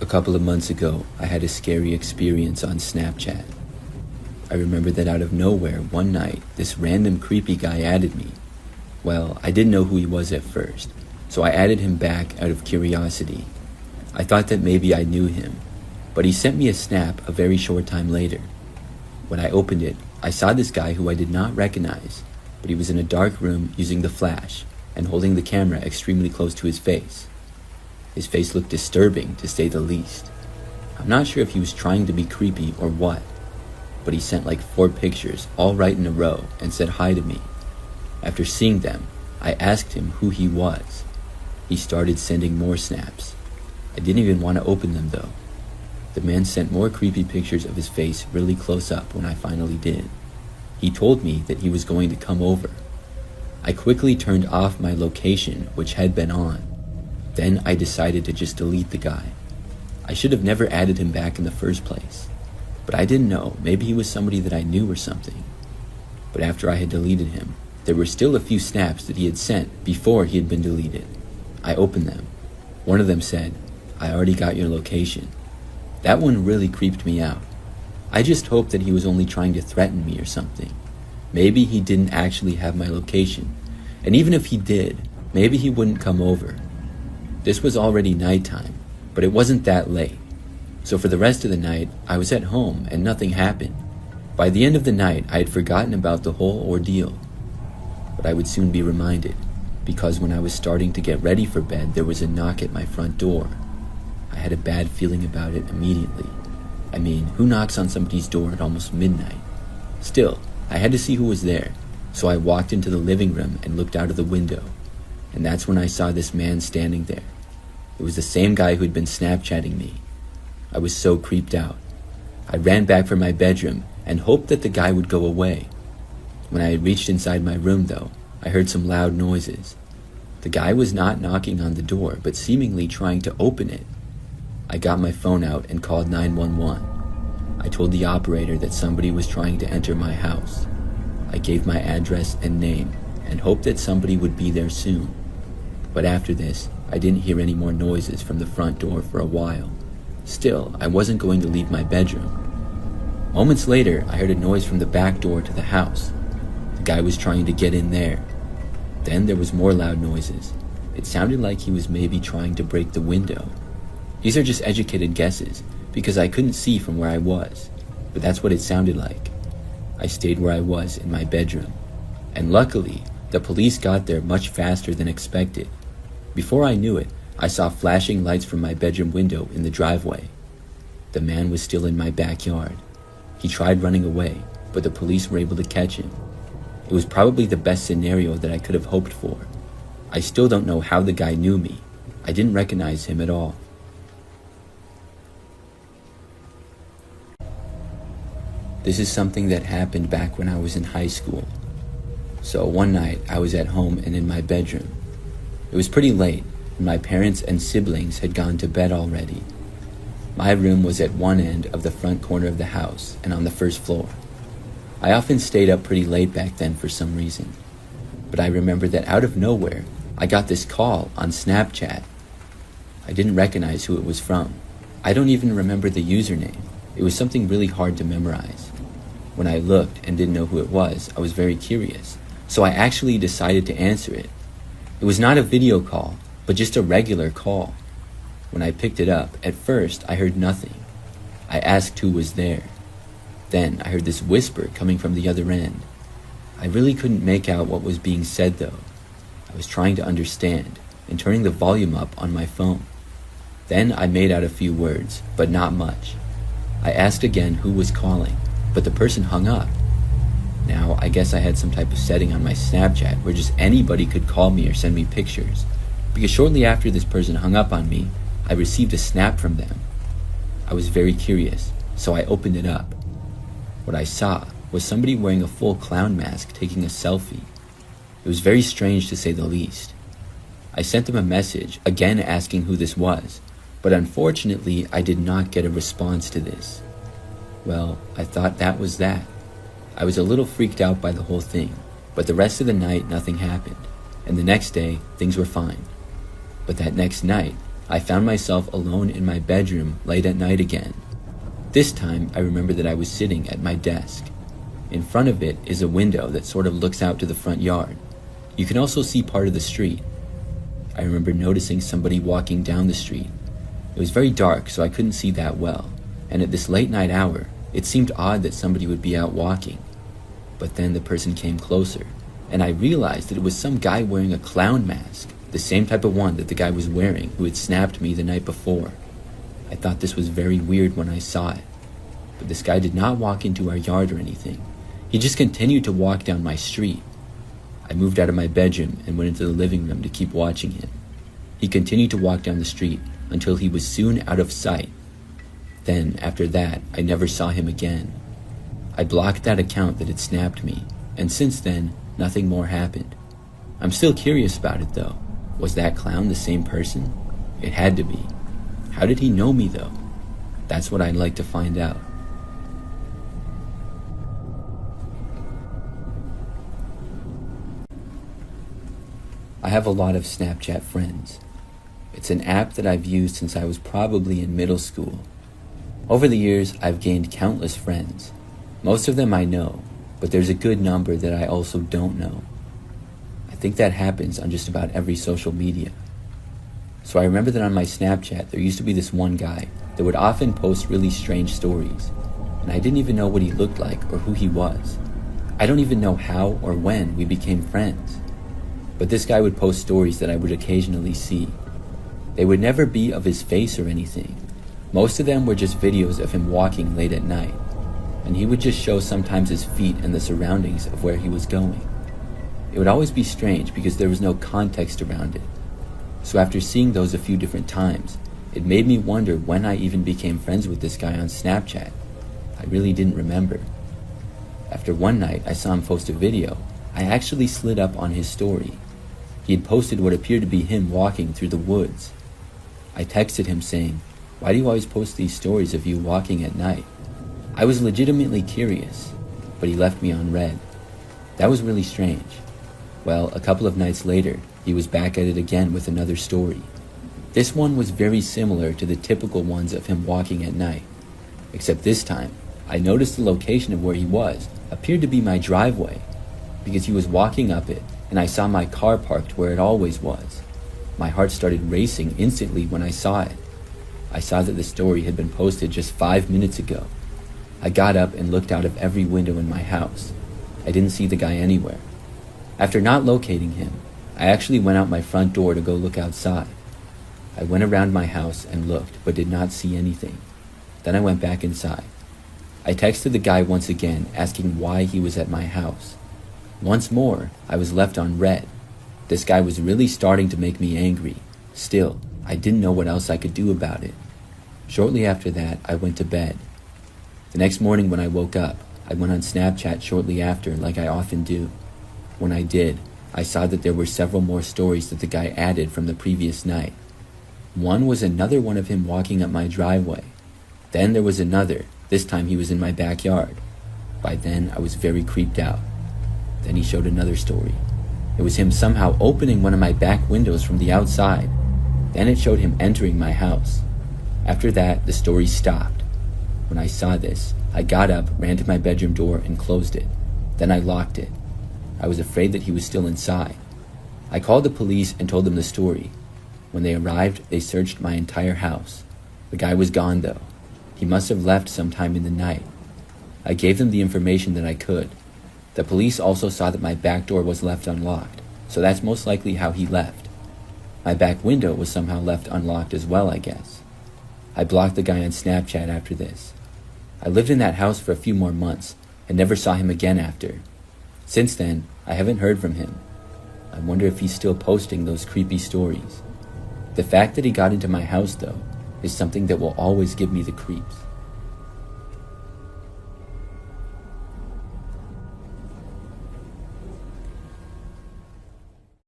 A couple of months ago, I had a scary experience on Snapchat. I remember that out of nowhere, one night, this random creepy guy added me. Well, I didn't know who he was at first, so I added him back out of curiosity. I thought that maybe I knew him, but he sent me a snap a very short time later. When I opened it, I saw this guy who I did not recognize, but he was in a dark room using the flash and holding the camera extremely close to his face. His face looked disturbing, to say the least. I'm not sure if he was trying to be creepy or what, but he sent like 4 pictures, all right in a row, and said hi to me. After seeing them, I asked him who he was. He started sending more snaps. I didn't even want to open them though. The man sent more creepy pictures of his face really close up when I finally did. He told me that he was going to come over. I quickly turned off my location, which had been on. Then I decided to just delete the guy. I should have never added him back in the first place. But I didn't know, maybe he was somebody that I knew or something. But after I had deleted him, there were still a few snaps that he had sent before he had been deleted. I opened them. One of them said, "I already got your location." That one really creeped me out. I just hoped that he was only trying to threaten me or something. Maybe he didn't actually have my location. And even if he did, maybe he wouldn't come over. This was already nighttime, but it wasn't that late. So for the rest of the night, I was at home and nothing happened. By the end of the night, I had forgotten about the whole ordeal. But I would soon be reminded, because when I was starting to get ready for bed, there was a knock at my front door. I had a bad feeling about it immediately. I mean, who knocks on somebody's door at almost midnight? Still, I had to see who was there, so I walked into the living room and looked out of the window. And that's when I saw this man standing there. It was the same guy who had been Snapchatting me. I was so creeped out. I ran back for my bedroom and hoped that the guy would go away. When I had reached inside my room though, I heard some loud noises. The guy was not knocking on the door, but seemingly trying to open it. I got my phone out and called 911. I told the operator that somebody was trying to enter my house. I gave my address and name and hoped that somebody would be there soon. But after this, I didn't hear any more noises from the front door for a while. Still, I wasn't going to leave my bedroom. Moments later, I heard a noise from the back door to the house. The guy was trying to get in there. Then there was more loud noises. It sounded like he was maybe trying to break the window. These are just educated guesses, because I couldn't see from where I was, but that's what it sounded like. I stayed where I was in my bedroom, and luckily, the police got there much faster than expected. Before I knew it, I saw flashing lights from my bedroom window in the driveway. The man was still in my backyard. He tried running away, but the police were able to catch him. It was probably the best scenario that I could have hoped for. I still don't know how the guy knew me. I didn't recognize him at all. This is something that happened back when I was in high school. So one night, I was at home and in my bedroom. It was pretty late, and my parents and siblings had gone to bed already. My room was at one end of the front corner of the house and on the first floor. I often stayed up pretty late back then for some reason. But I remember that out of nowhere, I got this call on Snapchat. I didn't recognize who it was from. I don't even remember the username. It was something really hard to memorize. When I looked and didn't know who it was, I was very curious. So I actually decided to answer it. It was not a video call, but just a regular call. When I picked it up, at first I heard nothing. I asked who was there. Then I heard this whisper coming from the other end. I really couldn't make out what was being said though. I was trying to understand and turning the volume up on my phone. Then I made out a few words, but not much. I asked again who was calling, but the person hung up. Now, I guess I had some type of setting on my Snapchat where just anybody could call me or send me pictures, because shortly after this person hung up on me, I received a snap from them. I was very curious, so I opened it up. What I saw was somebody wearing a full clown mask taking a selfie. It was very strange to say the least. I sent them a message, again asking who this was, but unfortunately I did not get a response to this. Well, I thought that was that. I was a little freaked out by the whole thing, but the rest of the night nothing happened, and the next day things were fine. But that next night, I found myself alone in my bedroom late at night again. This time, I remember that I was sitting at my desk. In front of it is a window that sort of looks out to the front yard. You can also see part of the street. I remember noticing somebody walking down the street. It was very dark, so I couldn't see that well, and at this late night hour, it seemed odd that somebody would be out walking. But then the person came closer, and I realized that it was some guy wearing a clown mask, the same type of one that the guy was wearing who had snapped me the night before. I thought this was very weird when I saw it, but this guy did not walk into our yard or anything. He just continued to walk down my street. I moved out of my bedroom and went into the living room to keep watching him. He continued to walk down the street until he was soon out of sight. Then, after that, I never saw him again. I blocked that account that had snapped me, and since then, nothing more happened. I'm still curious about it though. Was that clown the same person? It had to be. How did he know me though? That's what I'd like to find out. I have a lot of Snapchat friends. It's an app that I've used since I was probably in middle school. Over the years, I've gained countless friends. Most of them I know, but there's a good number that I also don't know. I think that happens on just about every social media. So I remember that on my Snapchat, there used to be this one guy that would often post really strange stories, and I didn't even know what he looked like or who he was. I don't even know how or when we became friends. But this guy would post stories that I would occasionally see. They would never be of his face or anything. Most of them were just videos of him walking late at night, and he would just show sometimes his feet and the surroundings of where he was going. It would always be strange because there was no context around it. So after seeing those a few different times, it made me wonder when I even became friends with this guy on Snapchat. I really didn't remember. After one night I saw him post a video, I actually slid up on his story. He had posted what appeared to be him walking through the woods. I texted him saying, "Why do you always post these stories of you walking at night?" I was legitimately curious, but he left me on read. That was really strange. Well, a couple of nights later, he was back at it again with another story. This one was very similar to the typical ones of him walking at night, except this time, I noticed the location of where he was appeared to be my driveway, because he was walking up it, and I saw my car parked where it always was. My heart started racing instantly when I saw it. I saw that the story had been posted just 5 minutes ago. I got up and looked out of every window in my house. I didn't see the guy anywhere. After not locating him, I actually went out my front door to go look outside. I went around my house and looked, but did not see anything. Then I went back inside. I texted the guy once again, asking why he was at my house. Once more, I was left on read. This guy was really starting to make me angry. Still, I didn't know what else I could do about it. Shortly after that, I went to bed. The next morning when I woke up, I went on Snapchat shortly after, like I often do. When I did, I saw that there were several more stories that the guy added from the previous night. One was another one of him walking up my driveway. Then there was another. This time he was in my backyard. By then, I was very creeped out. Then he showed another story. It was him somehow opening one of my back windows from the outside. Then it showed him entering my house. After that, the story stopped. When I saw this, I got up, ran to my bedroom door, and closed it. Then I locked it. I was afraid that he was still inside. I called the police and told them the story. When they arrived, they searched my entire house. The guy was gone though. He must have left sometime in the night. I gave them the information that I could. The police also saw that my back door was left unlocked, so that's most likely how he left. My back window was somehow left unlocked as well, I guess. I blocked the guy on Snapchat after this. I lived in that house for a few more months and never saw him again after. Since then, I haven't heard from him. I wonder if he's still posting those creepy stories. The fact that he got into my house, though, is something that will always give me the creeps.